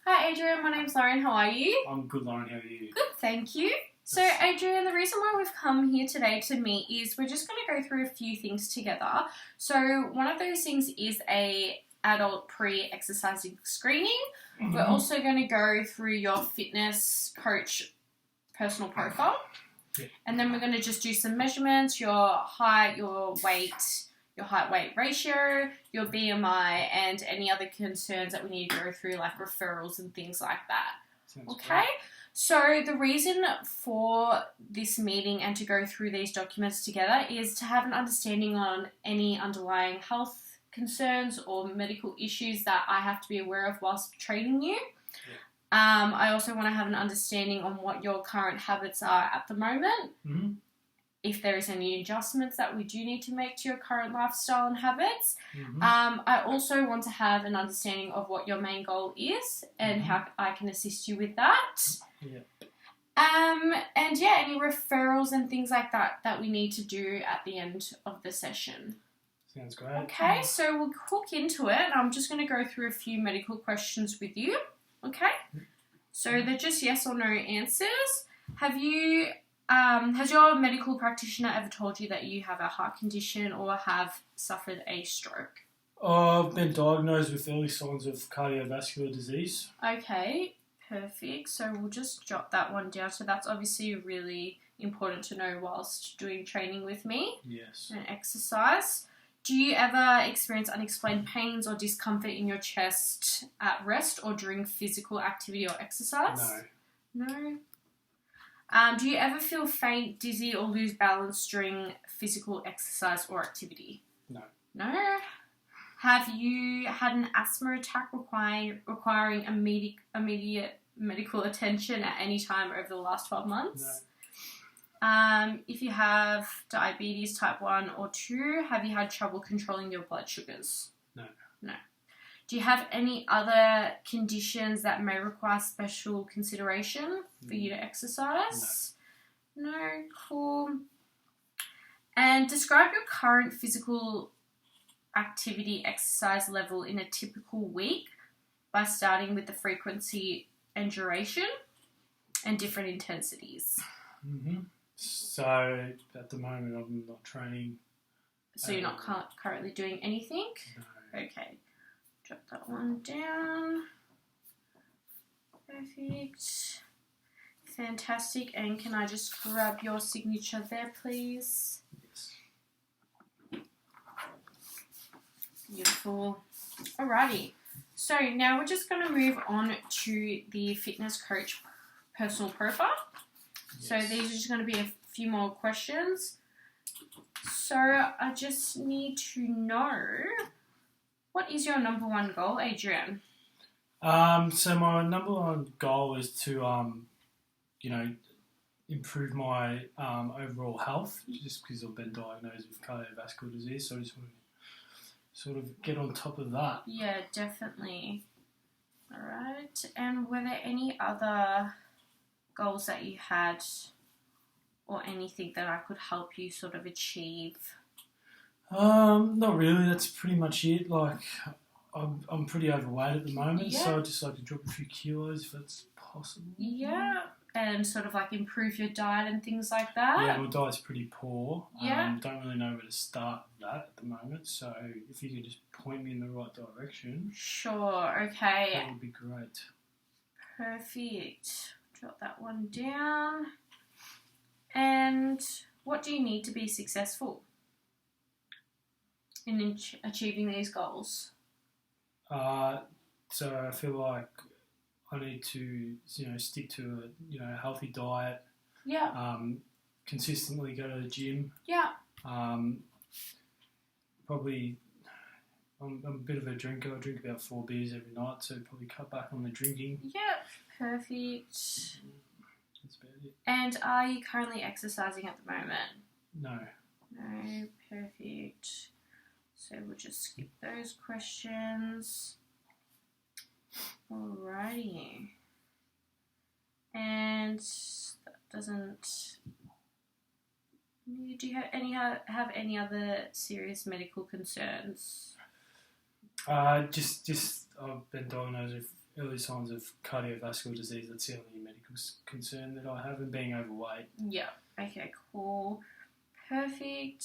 Hi Adrian, my name's Lauren, how are you? I'm good, Lauren. How are you? Good, thank you. So Adrian, the reason why we've come here today to meet is we're just going to go through a few things together. So one of those things is a adult pre-exercising screening. Mm-hmm. We're also going to go through your fitness coach personal profile. Yeah. And then we're going to just do some measurements, your height, your weight, your height-weight ratio, your BMI, and any other concerns that we need to go through, like referrals and things like that. Sounds Okay? great. So the reason for this meeting and to go through these documents together is to have an understanding on any underlying health concerns or medical issues that I have to be aware of whilst training you. Yeah. I also want to have an understanding on what your current habits are at the moment. Mm-hmm. If there is any adjustments that we do need to make to your current lifestyle and habits. Mm-hmm. I also want to have an understanding of what your main goal is and how I can assist you with that. Yeah. And yeah, any referrals and things like that we need to do at the end of the session. Sounds great. Okay, so we'll hook into it. I'm just going to go through a few medical questions with you. Okay? So they're just yes or no answers. Has your medical practitioner ever told you that you have a heart condition or have suffered a stroke? I've been diagnosed with early signs of cardiovascular disease. Okay, perfect. So we'll just jot that one down. So that's obviously really important to know whilst doing training with me Yes. and exercise. Do you ever experience unexplained pains or discomfort in your chest at rest or during physical activity or exercise? No. Do you ever feel faint, dizzy, or lose balance during physical exercise or activity? No. No. Have you had an asthma attack requiring immediate medical attention at any time over the last 12 months? No. If you have diabetes type 1 or 2, have you had trouble controlling your blood sugars? No. No. Do you have any other conditions that may require special consideration for you to exercise? No. Cool. And describe your current physical activity exercise level in a typical week by starting with the frequency and duration and different intensities. Mm-hmm. So at the moment I'm not training. So you're not currently doing anything? No. Okay. Drop that one down. Perfect. Fantastic. And can I just grab your signature there, please? Yes. Beautiful. Alrighty. So now we're just going to move on to the fitness coach personal profile. Yes. So these are just going to be a few more questions. So I just need to know, what is your number one goal, Adrian? So my number one goal is to, improve my overall health, just because I've been diagnosed with cardiovascular disease. So I just want to sort of get on top of that. Yeah, definitely. All right. And were there any other goals that you had or anything that I could help you sort of achieve? Not really. That's pretty much it. Like, I'm pretty overweight at the moment, so I'd just like to drop a few kilos if that's possible. Yeah, and sort of like improve your diet and things like that. Yeah, my diet's pretty poor. Yeah. Don't really know where to start with that at the moment, so if you could just point me in the right direction. Sure, okay. That would be great. Perfect. Jot that one down. And what do you need to be successful in achieving these goals? So I feel like I need to, stick to a healthy diet. Yeah. Consistently go to the gym. Yeah. Probably, I'm a bit of a drinker. I drink about 4 beers every night, so probably cut back on the drinking. Yeah. Perfect. That's about it. And are you currently exercising at the moment? No. No. Perfect. So we'll just skip those questions. Alrighty. And that doesn't... Do you have any other serious medical concerns? Just I've been diagnosed with early signs of cardiovascular disease. That's the only medical concern that I have, and being overweight. Yeah. Okay, cool. Perfect.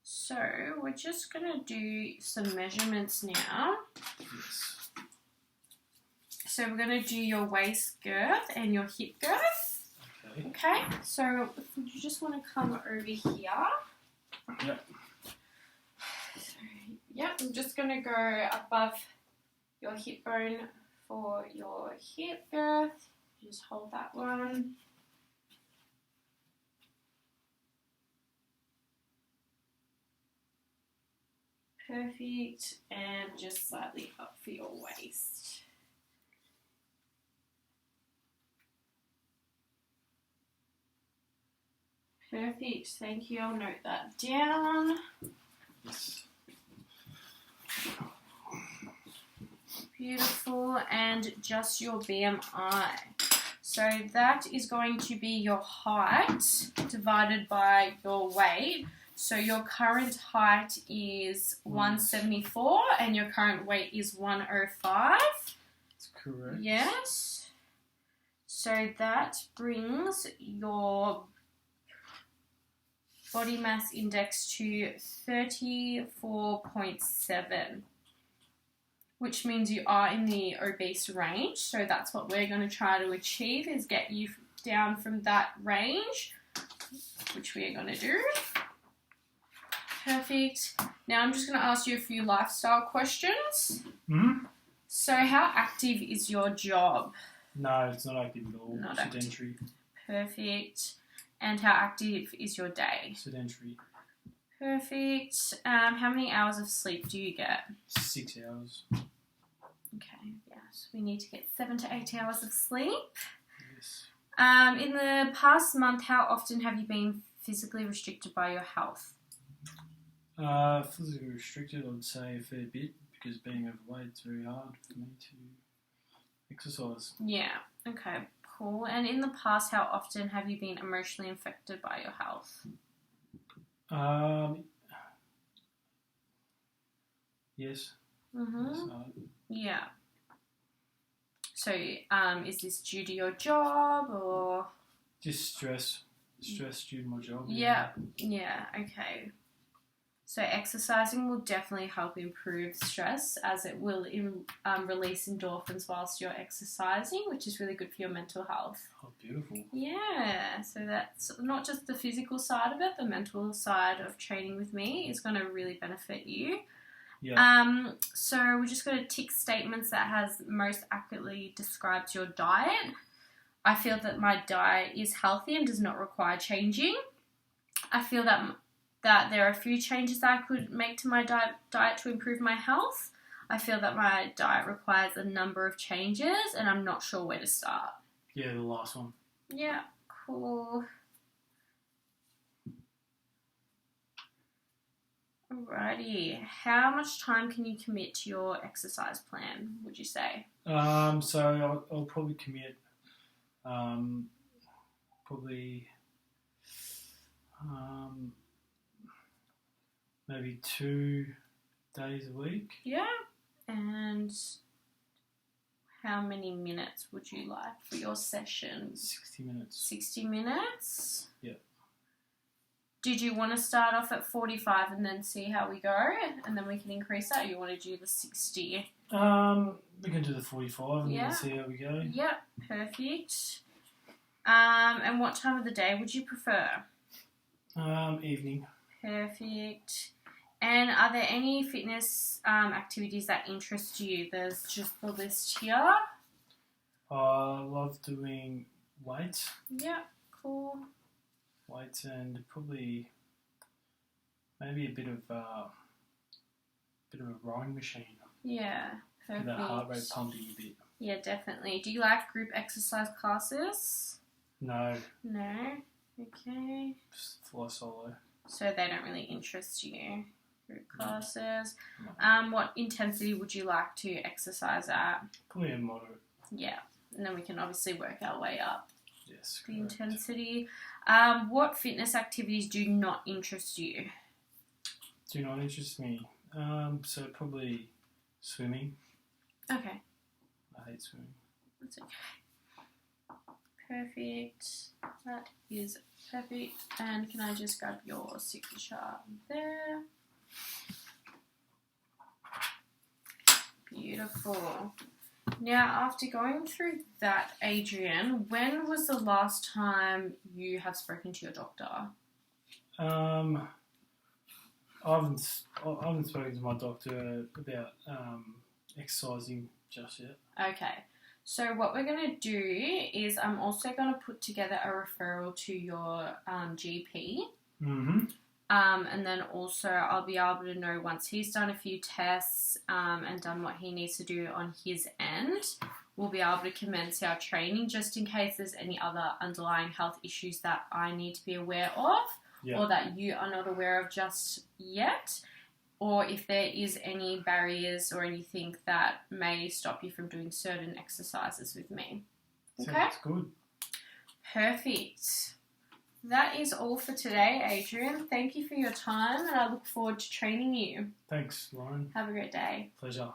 So we're just going to do some measurements now. Yes. So we're going to do your waist girth and your hip girth. Okay. Okay, so you just want to come over here. Yep. So, yep, I'm just going to go above your hip bone for your hip girth. Just hold that one. Perfect, and just slightly up for your waist. Perfect, thank you. I'll note that down. Yes. Beautiful, and just your BMI. So that is going to be your height divided by your weight. So your current height is 174 and your current weight is 105. That's correct. Yes. So that brings your body mass index to 34.7, which means you are in the obese range. So that's what we're going to try to achieve, is get you down from that range, which we are going to do. Perfect. Now I'm just going to ask you a few lifestyle questions. Hmm? So how active is your job? No, it's not active at all. Not sedentary. Perfect. And how active is your day? Sedentary. Perfect. How many hours of sleep do you get? 6 hours. Okay, yes. We need to get 7 to 8 hours of sleep. Yes. In the past month, how often have you been physically restricted by your health? Physically restricted, I would say a fair bit, because being overweight, it's very hard for me to exercise. Yeah, okay, cool. And in the past, how often have you been emotionally affected by your health? Yes. Mm-hmm. Yes, Yeah. So, is this due to your job or? just stress. Stress due to my job. Yeah, okay. So exercising will definitely help improve stress, as it will release endorphins whilst you're exercising, which is really good for your mental health. Oh, beautiful. Yeah, so that's not just the physical side of it, the mental side of training with me is going to really benefit you. Yeah. So we're just going to tick statements that has most accurately describes your diet. I feel that my diet is healthy and does not require changing. I feel that there are a few changes that I could make to my diet to improve my health. I feel that my diet requires a number of changes and I'm not sure where to start. Yeah, the last one. Yeah, cool. Alrighty. How much time can you commit to your exercise plan, would you say? So I'll probably commit maybe 2 days a week. Yeah. And how many minutes would you like for your session? 60 minutes. 60 minutes? Yeah. Did you want to start off at 45 and then see how we go, and then we can increase that, or you want to do the 60? We can do the 45 and then see how we go. Yep, perfect. And what time of the day would you prefer? Evening. Perfect. And are there any fitness activities that interest you? There's just the list here. I love doing weights. Yep, cool. Weights and probably maybe a bit of a rowing machine. Yeah, perfect. That heart rate pumping a bit. Yeah, definitely. Do you like group exercise classes? No. No? Okay. Just fly solo. So they don't really interest you, group classes. No. What intensity would you like to exercise at? Probably a moderate. Yeah, and then we can obviously work our way up. Yes, The correct. intensity. What fitness activities do not interest you? Do not interest me. So probably swimming. Okay. I hate swearing. That's okay. Perfect. That is perfect. And can I just grab your signature there? Beautiful. Now, after going through that, Adrian, when was the last time you have spoken to your doctor? I haven't spoken to my doctor about exercising just yet. Okay. So what we're going to do is I'm also going to put together a referral to your GP. Mm-hmm. And then also I'll be able to know once he's done a few tests and done what he needs to do on his end, we'll be able to commence our training just in case there's any other underlying health issues that I need to be aware of or that you are not aware of just yet, or if there is any barriers or anything that may stop you from doing certain exercises with me. Okay? Sounds good. Perfect. That is all for today, Adrian. Thank you for your time, and I look forward to training you. Thanks, Lauren. Have a great day. Pleasure.